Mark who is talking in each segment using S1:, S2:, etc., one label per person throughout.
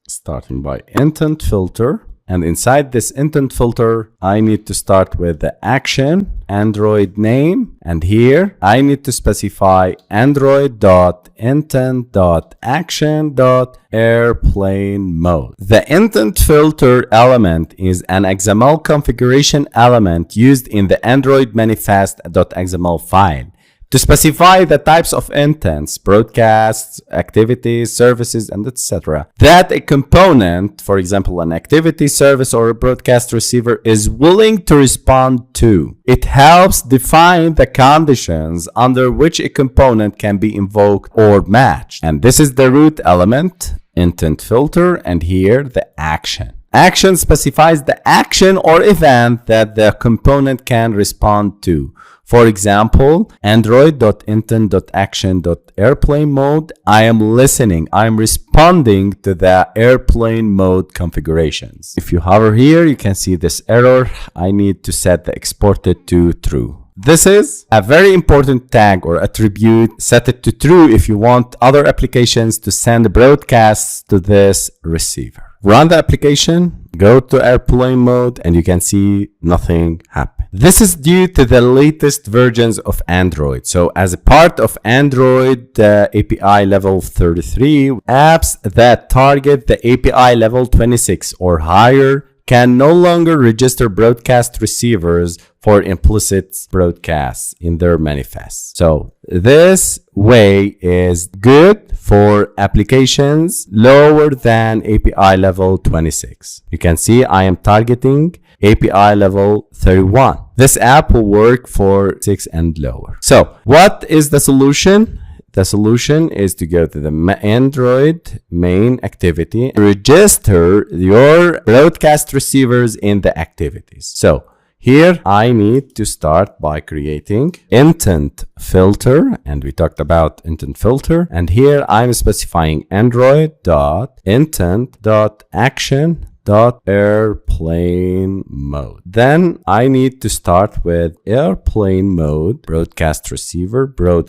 S1: starting by intent filter. And inside this intent filter, I need to start with the action, Android name. And here I need to specify Android.intent.action.airplane mode. The intent filter element is an XML configuration element used in the Android manifest.xml file to specify the types of intents, broadcasts, activities, services, and etc. that a component, for example, an activity, service, or a broadcast receiver is willing to respond to. It helps define the conditions under which a component can be invoked or matched. And this is the root element, intent filter, and here the action. Action specifies the action or event that the component can respond to. For example, Android.intent.action.airplane mode. I am listening. I am responding to the airplane mode configurations. If you hover here, you can see this error. I need to set the exported to true. This is a very important tag or attribute. Set it to true if you want other applications to send broadcasts to this receiver. Run the application, go to airplane mode, and you can see nothing happened. This is due to the latest versions of Android. So as a part of Android API level 33, apps that target the API level 26 or higher can no longer register broadcast receivers for implicit broadcasts in their manifest. So this way is good for applications lower than API level 26. You can see I am targeting API level 31. This app will work for 6 and lower. So what is the solution? The solution is to go to the Android main activity, register your broadcast receivers in the activities. So here I need to start by creating intent filter, and we talked about intent filter. And here I'm specifying Android.intent.action.airplane mode. Then I need to start with airplane mode, broadcast receiver BR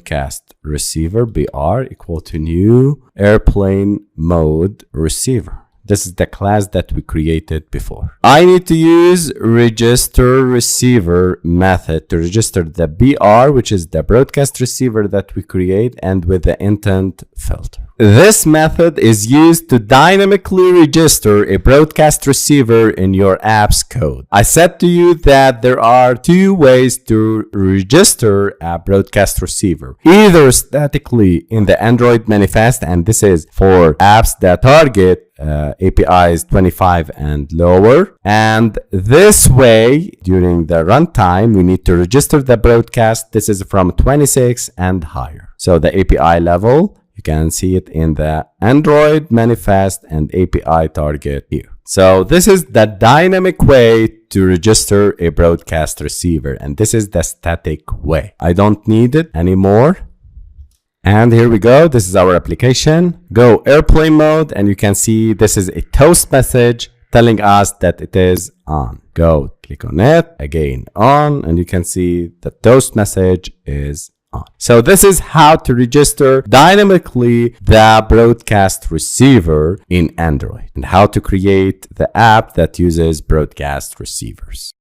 S1: equal to new airplane mode receiver. This is the class that we created before. I need to use register receiver method to register the BR, which is the broadcast receiver that we create, and with the intent filter. This method is used to dynamically register a broadcast receiver in your app's code. I said to you that there are two ways to register a broadcast receiver. Either statically in the Android manifest, and this is for apps that target APIs 25 and lower. And this way, during the runtime, we need to register the broadcast. This is from 26 and higher. So the API level, you can see it in the Android manifest and API target here. So this is the dynamic way to register a broadcast receiver, and this is the static way. I don't need it anymore. And here we go. This is our application. Go airplane mode, and you can see this is a toast message telling us that it is on. Go click on it, again on, and you can see the toast message is on. So this is how to register dynamically the broadcast receiver in Android, and how to create the app that uses broadcast receivers.